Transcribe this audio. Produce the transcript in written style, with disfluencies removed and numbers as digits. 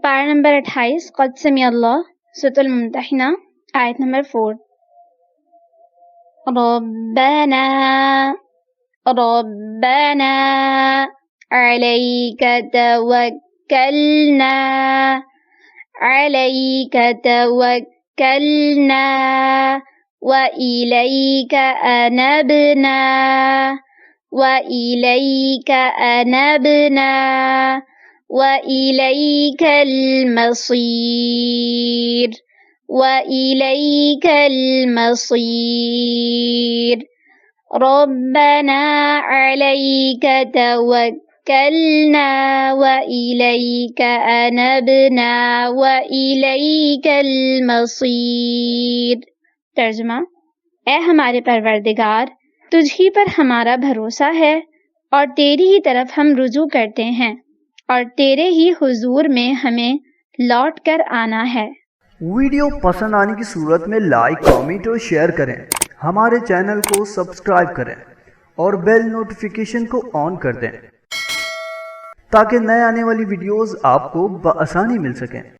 पारा नंबर 28 क़द समिअल्लाह सूरतुल मुम्तहिना आयत नंबर 4। रब्बना रब्बना अलैका तवक्कलना व इलैका अनबना व इलैकल मसीर रब्बना अलैका तवक्कलना व इलैका अनबना व इलैकल मसीर। तर्जुमा, ए हमारे परवरदिगार, तुझ ही पर हमारा भरोसा है और तेरी ही तरफ हम रुजू करते हैं और तेरे ही हुजूर में हमें लौट कर आना है। वीडियो पसंद आने की सूरत में लाइक, कमेंट और शेयर करें। हमारे चैनल को सब्सक्राइब करें और बेल नोटिफिकेशन को ऑन कर दें ताकि नए आने वाली वीडियोस आपको बआसानी मिल सकें।